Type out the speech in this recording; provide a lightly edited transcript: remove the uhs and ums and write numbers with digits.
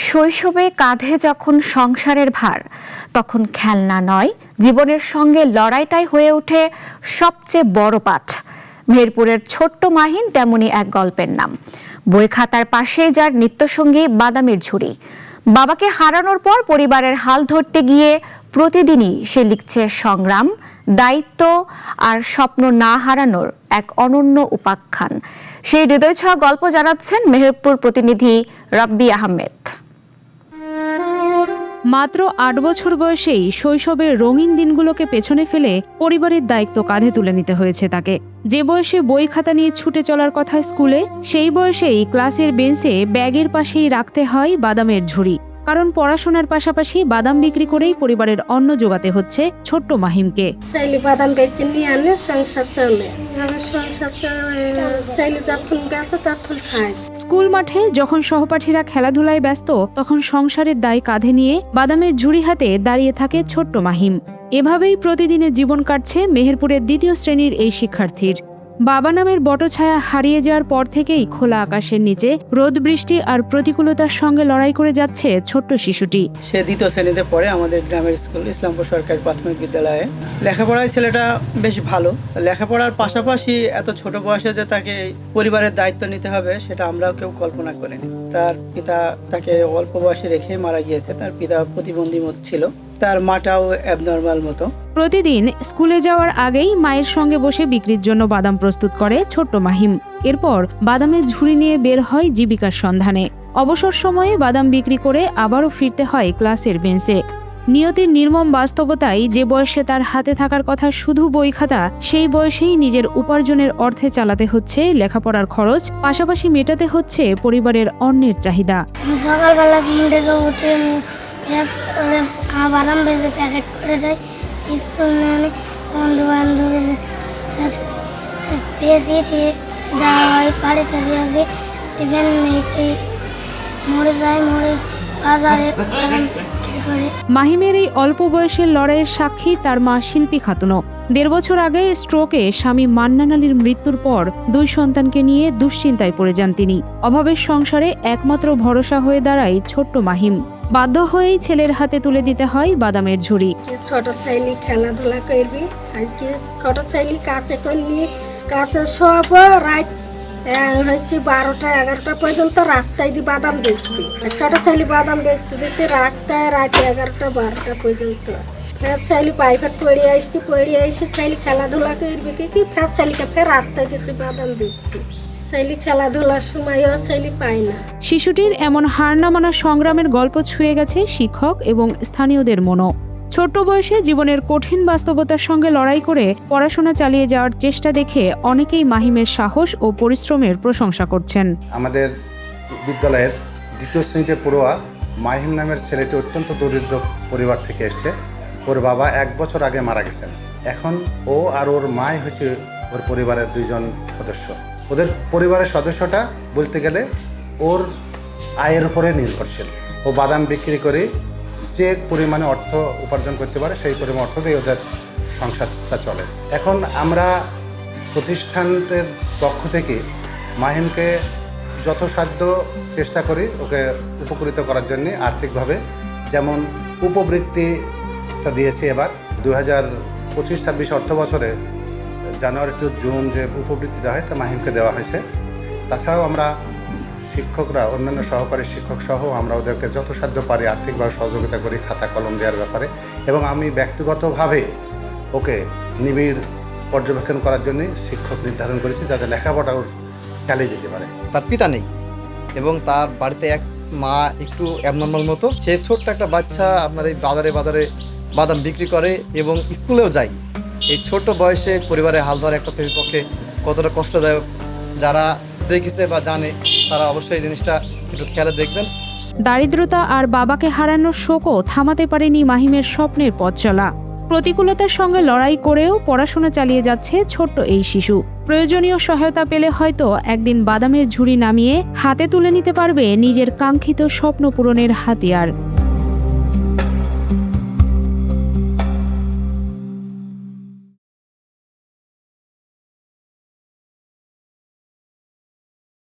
শৈশবে কাঁধে যখন সংসারের ভার, তখন খেলনা নয়, জীবনের সঙ্গে লড়াইটাই হয়ে ওঠে সবচেয়ে বড় পাঠ। মেহেরপুরের ছোট্ট মাহিন তেমনি এক গল্পের নাম। বই খাতার পাশে যার নিত্যসঙ্গী বাদামের ঝুড়ি। বাবাকে হারানোর পর পরিবারের হাল ধরতে গিয়ে প্রতিদিনই সে লিখছে সংগ্রাম, দায়িত্ব আর স্বপ্ন না হারানোর এক অনন্য উপাখ্যান। সেই হৃদয়ছোঁয়া গল্প জানাচ্ছেন মেহেরপুর প্রতিনিধি রাব্বি আহমেদ। মাত্র ৮ বছর বয়সেই শৈশবের রঙিন দিনগুলোকে পেছনে ফেলে পরিবারের দায়িত্ব কাঁধে তুলে নিতে হয়েছে তাকে। যে বয়সে বই খাতা নিয়ে ছুটে চলার কথা স্কুলে, সেই বয়সেই ক্লাসের বেঞ্চে ব্যাগের পাশেই রাখতে হয় বাদামের ঝুড়ি। কারণ পড়াশোনার পাশাপাশি বাদাম বিক্রি করেই পরিবারের অন্ন জোগাতে হচ্ছে ছোট্ট মাহিমকে। চাইলে বাদাম বেচে নিয়ে আনলে সংসার চলে, সংসার চাইলে যখন বেচে তখন খায়। স্কুল মাঠে যখন সহপাঠীরা খেলাধুলায় ব্যস্ত, তখন সংসারের দায় কাঁধে নিয়ে বাদামের ঝুড়ি হাতে দাঁড়িয়ে থাকে ছোট্ট মাহিম। এভাবেই প্রতিদিনের জীবন কাটছে মেহেরপুরের ২য় শ্রেণীর এই শিক্ষার্থীর। বাবা নামের বটছায়া হারিয়ে যাওয়ার পর থেকেই খোলা আকাশের নিচে রোদ বৃষ্টি আর প্রতিকূলতার সঙ্গে লড়াই করে যাচ্ছে ছোট্ট শিশুটি। সে ২য় শ্রেণীতে পড়ে আমাদের গ্রামের স্কুল ইসলামপুর সরকারি প্রাথমিক বিদ্যালয়ে। লেখাপড়ায় ছেলেটা বেশ ভালো। লেখাপড়ার পাশাপাশি এত ছোট বয়সে যে তাকে পরিবারের দায়িত্ব নিতে হবে, সেটা আমরাও কেউ কল্পনা করিনি। তার পিতা তাকে অল্প বয়সে রেখে মারা গিয়েছে। তার পিতা প্রতিবন্ধী ছিল, তার মাটাও অ্যাবনর্মাল মতো। প্রতিদিন স্কুলে যাওয়ার আগেই মায়ের সঙ্গে বসে বিক্রির জন্য বাদাম প্রস্তুত করে ছোট্ট মাহিম। এরপর বাদামের ঝুড়ি নিয়ে বের হয় জীবিকার সন্ধানে। অবসর সময়ে বাদাম বিক্রি করে আবারও ফিরতে হয় ক্লাসের বেঞ্চে। নিয়তির নির্মম বাস্তবতায় যে বয়সে তার হাতে থাকার কথা শুধু বই খাতা, সেই বয়সেই নিজের উপার্জনের অর্থে চালাতে হচ্ছে লেখাপড়ার খরচ, পাশাপাশি মেটাতে হচ্ছে পরিবারের অন্যের চাহিদা। সকালবেলা ঘুম থেকে উঠে বাদাম ভেজে প্যাকেট করে যাই স্কুল নিয়ে, বন্ধু বান্ধবী পেয়েছি যাওয়া হয়। বাড়িতে আসি টিফিন মরে যায়, মরে বাজারে বাদাম বিক্রি করে। মাহিমের এই অল্প বয়সের লড়াইয়ের সাক্ষী তার মা শিল্পী খাতুনও। ১.৫ বছর আগে স্ট্রোকে স্বামী মান্নান আলীর মৃত্যুর পর ২ সন্তানকে নিয়ে দুশ্চিন্তায় পড়ে যান তিনি। অভাবের সংসারে একমাত্র ভরসা হয়ে দাঁড়ায় ছোট্ট মাহিম। বাধ্য হয়েই ছেলের হাতে তুলে দিতে হয় বাদামের ঝুড়ি। ছোট ছেলে খেলাধুলা করবি, আজকে ছোট ছেলে কাছে করলি, কাছে সব রাত হয়েছে 12টা 11টা পর্যন্ত রাস্তায় দিয়ে বাদাম বেচবি। ছোট ছেলে বাদাম বেচতে দিচ্ছে রাস্তায় রাত 11টা 12টা পর্যন্ত। ফের ছেলে পাইপেট পড়ে এসে ছেলে খেলাধুলা করবি কি, ফের ছেলেকে ফের রাস্তায় দিচ্ছে বাদাম বেচবি। ছেলে খেলাধুলার সময়ও ছেলে পায় না। শিশুটির এমন হার না মানা সংগ্রামের গল্প ছুঁয়ে গেছে শিক্ষক এবং স্থানীয়দের মনও। ছোট্ট বয়সে জীবনের কঠিন বাস্তবতার সঙ্গে লড়াই করে পড়াশোনা চালিয়ে যাওয়ার চেষ্টা দেখে অনেকেই মাহিমের সাহস ও পরিশ্রমের প্রশংসা করছেন। আমাদের বিদ্যালয়ের ২য় শ্রেণীতে পড়ুয়া মাহিম নামের ছেলেটি অত্যন্ত দরিদ্র পরিবার থেকে এসছে। ওর বাবা ১ বছর আগে মারা গেছেন। এখন ও আর ওর মাই হচ্ছে ওর পরিবারের 2 জন সদস্য। ওদের পরিবারের সদস্যটা বলতে গেলে ওর আয়ের উপরে নির্ভরশীল। ও বাদাম বিক্রি করে যে পরিমাণে অর্থ উপার্জন করতে পারে, সেই পরিমাণ অর্থ দিয়ে ওদের সংসারটা চলে। এখন আমরা প্রতিষ্ঠানের পক্ষ থেকে মাহিমকে যথাসাধ্য চেষ্টা করি ওকে উপকৃত করার জন্যে আর্থিকভাবে। যেমন উপবৃত্তিটা দিয়েছি এবার 2025-26 অর্থ বছরে জানুয়ারি টু জুন যে উপবৃত্তি দেওয়া হয় তা মাহিমকে দেওয়া হয়েছে। তাছাড়াও আমরা শিক্ষকরা, অন্যান্য সহকারী শিক্ষক সহ আমরা ওদেরকে যথাসাধ্য পারি আর্থিকভাবে সহযোগিতা করি খাতা কলম দেওয়ার ব্যাপারে। এবং আমি ব্যক্তিগতভাবে ওকে নিবিড় পর্যবেক্ষণ করার জন্য শিক্ষক নির্ধারণ করেছি, যাতে লেখাপড়া ওর চালিয়ে যেতে পারে। তার পিতা নেই এবং তার বাড়িতে এক মা একটু অ্যাবনর্মাল মতো। সে ছোট্ট একটা বাচ্চা আপনার এই বাজারে বাদাম বিক্রি করে এবং স্কুলেও যায়। এই ছোট বয়সে পরিবারের হাল ধরা একটা ছেলের পক্ষে কতটা কষ্টদায়ক, যারা দেখেছে বা জানে তারা অবশ্যই এই জিনিসটা একটু খেয়ালে দেখবেন। দারিদ্রতা আর বাবাকে হারানোর শোকও থামাতে পারেনি মাহিমের স্বপ্নের পথ চলা। প্রতিকূলতার সঙ্গে লড়াই করেও পড়াশোনা চালিয়ে যাচ্ছে ছোট্ট এই শিশু। প্রয়োজনীয় সহায়তা পেলে হয়তো একদিন বাদামের ঝুড়ি নামিয়ে হাতে তুলে নিতে পারবে নিজের কাঙ্ক্ষিত স্বপ্ন পূরণের হাতিয়ার।